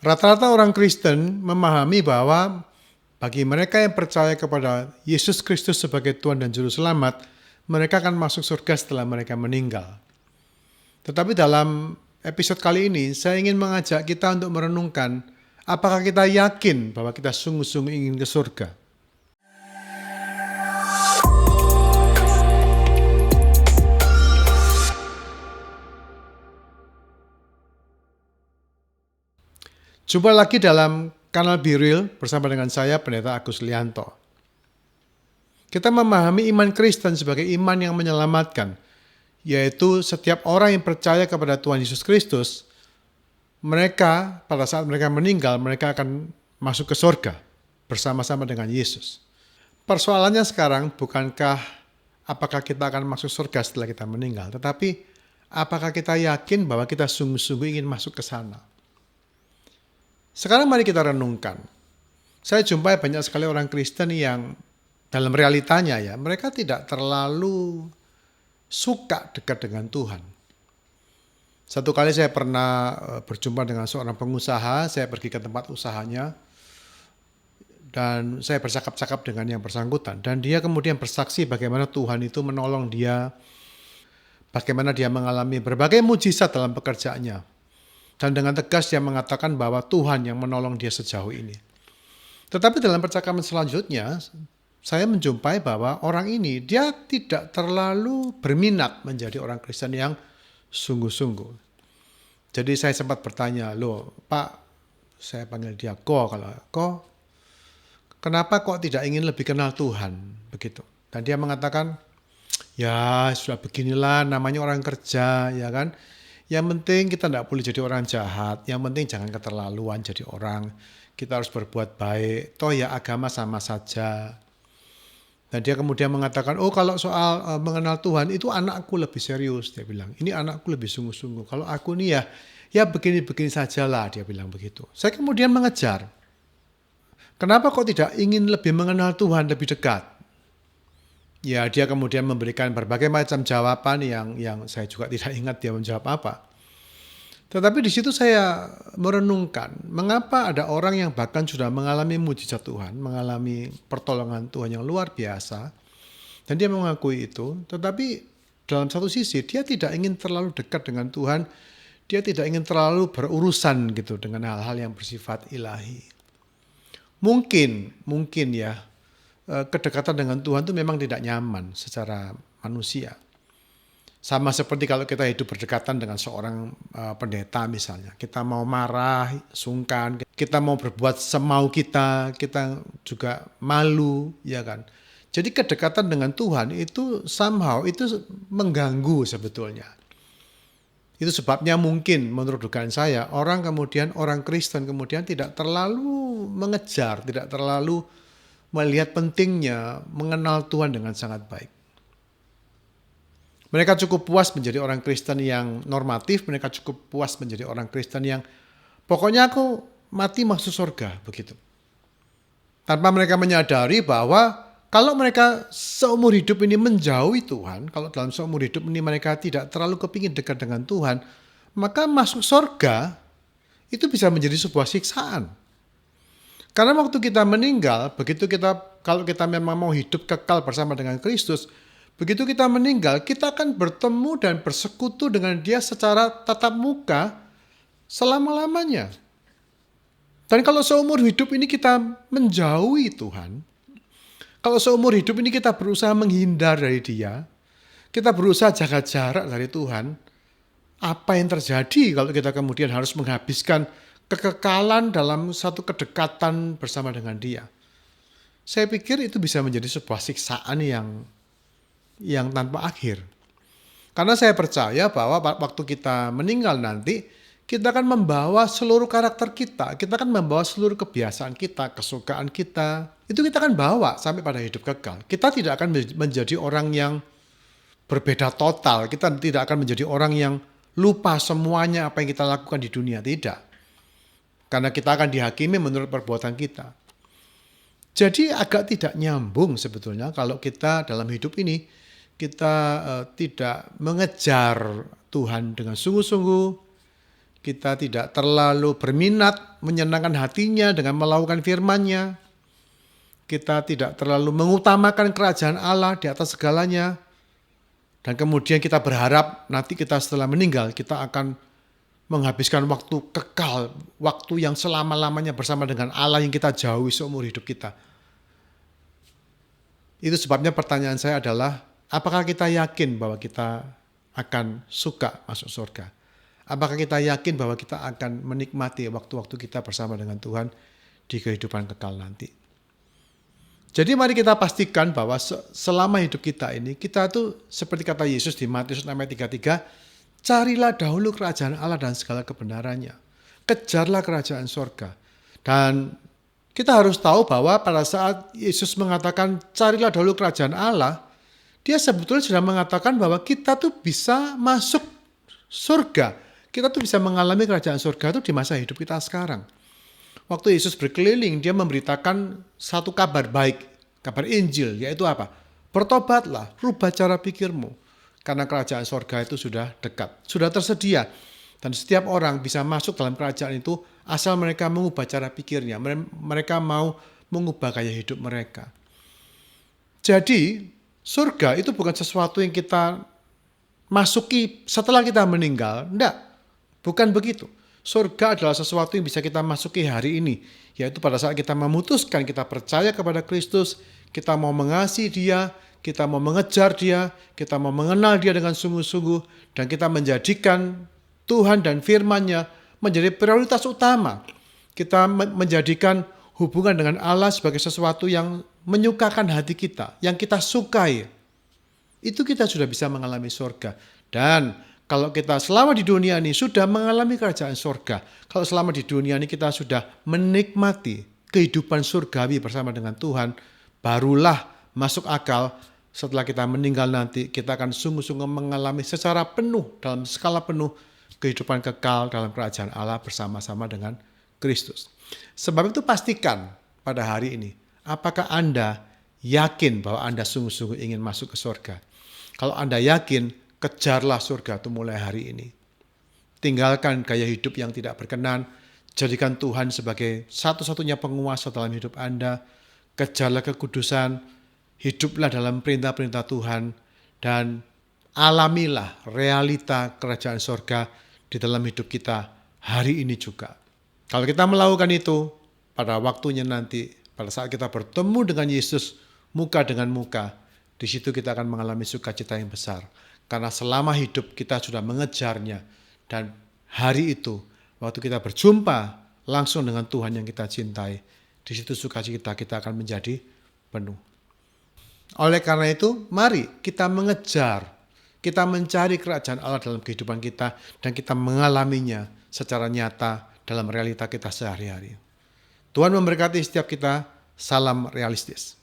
Rata-rata orang Kristen memahami bahwa bagi mereka yang percaya kepada Yesus Kristus sebagai Tuhan dan Juru Selamat, mereka akan masuk surga setelah mereka meninggal. Tetapi dalam episode kali ini, saya ingin mengajak kita untuk merenungkan, apakah kita yakin bahwa kita sungguh-sungguh ingin ke surga? Jumpa lagi dalam kanal Biril bersama dengan saya, Pendeta Agus Lianto. Kita memahami iman Kristen sebagai iman yang menyelamatkan, yaitu setiap orang yang percaya kepada Tuhan Yesus Kristus, mereka pada saat mereka meninggal, mereka akan masuk ke surga bersama-sama dengan Yesus. Persoalannya sekarang bukankah apakah kita akan masuk surga setelah kita meninggal, tetapi apakah kita yakin bahwa kita sungguh-sungguh ingin masuk ke sana. Sekarang mari kita renungkan. Saya jumpai banyak sekali orang Kristen yang dalam realitanya mereka tidak terlalu suka dekat dengan Tuhan. Satu kali saya pernah berjumpa dengan seorang pengusaha, saya pergi ke tempat usahanya, dan saya bercakap-cakap dengan yang bersangkutan. Dan dia kemudian bersaksi bagaimana Tuhan itu menolong dia, bagaimana dia mengalami berbagai mujizat dalam pekerjaannya. Dan dengan tegas dia mengatakan bahwa Tuhan yang menolong dia sejauh ini. Tetapi dalam percakapan selanjutnya, saya menjumpai bahwa orang ini dia tidak terlalu berminat menjadi orang Kristen yang sungguh-sungguh. Jadi saya sempat bertanya, loh Pak, saya panggil dia kenapa kok tidak ingin lebih kenal Tuhan? Begitu. Dan dia mengatakan, ya sudah beginilah namanya orang kerja, ya kan. Yang penting kita tidak boleh jadi orang jahat. Yang penting jangan keterlaluan jadi orang. Kita harus berbuat baik. Toh ya agama sama saja. Dan dia kemudian mengatakan, oh kalau soal mengenal Tuhan itu anakku lebih serius. Dia bilang, ini anakku lebih sungguh-sungguh. Kalau aku nih ya begini-begini sajalah. Dia bilang begitu. Saya kemudian mengejar. Kenapa kok tidak ingin lebih mengenal Tuhan lebih dekat? Ya, dia kemudian memberikan berbagai macam jawaban yang saya juga tidak ingat dia menjawab apa. Tetapi di situ saya merenungkan, mengapa ada orang yang bahkan sudah mengalami mujizat Tuhan, mengalami pertolongan Tuhan yang luar biasa, dan dia mengakui itu, tetapi dalam satu sisi dia tidak ingin terlalu dekat dengan Tuhan, dia tidak ingin terlalu berurusan gitu dengan hal-hal yang bersifat ilahi. Mungkin ya, kedekatan dengan Tuhan itu memang tidak nyaman secara manusia. Sama seperti kalau kita hidup berdekatan dengan seorang pendeta misalnya. Kita mau marah, sungkan, kita mau berbuat semau kita juga malu, ya kan. Jadi kedekatan dengan Tuhan itu somehow itu mengganggu sebetulnya. Itu sebabnya mungkin menurut dugaan saya orang Kristen kemudian tidak terlalu mengejar, tidak terlalu melihat pentingnya mengenal Tuhan dengan sangat baik. Mereka cukup puas menjadi orang Kristen yang normatif, mereka cukup puas menjadi orang Kristen yang pokoknya aku mati masuk surga, begitu. Tanpa mereka menyadari bahwa kalau mereka seumur hidup ini menjauhi Tuhan, kalau dalam seumur hidup ini mereka tidak terlalu kepingin dekat dengan Tuhan, maka masuk surga itu bisa menjadi sebuah siksaan. Karena waktu kita meninggal, kalau kita memang mau hidup kekal bersama dengan Kristus, begitu kita meninggal, kita akan bertemu dan bersekutu dengan Dia secara tatap muka selama-lamanya. Dan kalau seumur hidup ini kita menjauhi Tuhan, kalau seumur hidup ini kita berusaha menghindar dari Dia, kita berusaha jaga jarak dari Tuhan, apa yang terjadi kalau kita kemudian harus menghabiskan kekekalan dalam satu kedekatan bersama dengan Dia? Saya pikir itu bisa menjadi sebuah siksaan yang tanpa akhir. Karena saya percaya bahwa waktu kita meninggal nanti, kita akan membawa seluruh karakter kita akan membawa seluruh kebiasaan kita, kesukaan kita, itu kita akan bawa sampai pada hidup kekal. Kita tidak akan menjadi orang yang berbeda total, kita tidak akan menjadi orang yang lupa semuanya apa yang kita lakukan di dunia, tidak. Karena kita akan dihakimi menurut perbuatan kita. Jadi agak tidak nyambung sebetulnya kalau kita dalam hidup ini kita tidak mengejar Tuhan dengan sungguh-sungguh, kita tidak terlalu berminat menyenangkan hatinya dengan melakukan firman-Nya, kita tidak terlalu mengutamakan kerajaan Allah di atas segalanya, dan kemudian kita berharap nanti kita setelah meninggal kita akan menghabiskan waktu kekal, waktu yang selama-lamanya bersama dengan Allah yang kita jauhi seumur hidup kita. Itu sebabnya pertanyaan saya adalah, apakah kita yakin bahwa kita akan suka masuk surga? Apakah kita yakin bahwa kita akan menikmati waktu-waktu kita bersama dengan Tuhan di kehidupan kekal nanti? Jadi mari kita pastikan bahwa selama hidup kita ini, kita tuh seperti kata Yesus di Matius 6 ayat 33, carilah dahulu kerajaan Allah dan segala kebenarannya. Kejarlah kerajaan surga. Dan kita harus tahu bahwa pada saat Yesus mengatakan carilah dahulu kerajaan Allah, dia sebetulnya sudah mengatakan bahwa kita tuh bisa masuk surga. Kita tuh bisa mengalami kerajaan surga itu di masa hidup kita sekarang. Waktu Yesus berkeliling, dia memberitakan satu kabar baik, kabar Injil, yaitu apa? Bertobatlah, rubah cara pikirmu. Karena kerajaan surga itu sudah dekat, sudah tersedia. Dan setiap orang bisa masuk dalam kerajaan itu asal mereka mengubah cara pikirnya. Mereka mau mengubah gaya hidup mereka. Jadi, surga itu bukan sesuatu yang kita masuki setelah kita meninggal. Enggak. Bukan begitu. Surga adalah sesuatu yang bisa kita masuki hari ini. Yaitu pada saat kita memutuskan, kita percaya kepada Kristus, kita mau mengasihi Dia, kita mau mengejar Dia, kita mau mengenal Dia dengan sungguh-sungguh, dan kita menjadikan Tuhan dan firman-Nya menjadi prioritas utama. Kita menjadikan hubungan dengan Allah sebagai sesuatu yang menyukakan hati kita, yang kita sukai. Itu kita sudah bisa mengalami surga. Dan kalau kita selama di dunia ini sudah mengalami kerajaan surga, kalau selama di dunia ini kita sudah menikmati kehidupan surgawi bersama dengan Tuhan, barulah masuk akal setelah kita meninggal nanti kita akan sungguh-sungguh mengalami secara penuh, dalam skala penuh, kehidupan kekal dalam kerajaan Allah bersama-sama dengan Kristus. Sebab itu pastikan pada hari ini, apakah Anda yakin bahwa Anda sungguh-sungguh ingin masuk ke surga? Kalau Anda yakin, kejarlah surga itu mulai hari ini. Tinggalkan gaya hidup yang tidak berkenan. Jadikan Tuhan sebagai satu-satunya penguasa dalam hidup Anda. Kejarlah kekudusan. Hiduplah dalam perintah-perintah Tuhan. Dan alamilah realita kerajaan surga di dalam hidup kita hari ini juga. Kalau kita melakukan itu, pada waktunya nanti, pada saat kita bertemu dengan Yesus muka dengan muka, di situ kita akan mengalami sukacita yang besar. Karena selama hidup kita sudah mengejarnya. Dan hari itu, waktu kita berjumpa langsung dengan Tuhan yang kita cintai, di situ sukacita kita akan menjadi penuh. Oleh karena itu, mari kita mengejar, kita mencari kerajaan Allah dalam kehidupan kita, dan kita mengalaminya secara nyata dalam realita kita sehari-hari. Tuhan memberkati setiap kita. Salam realistis.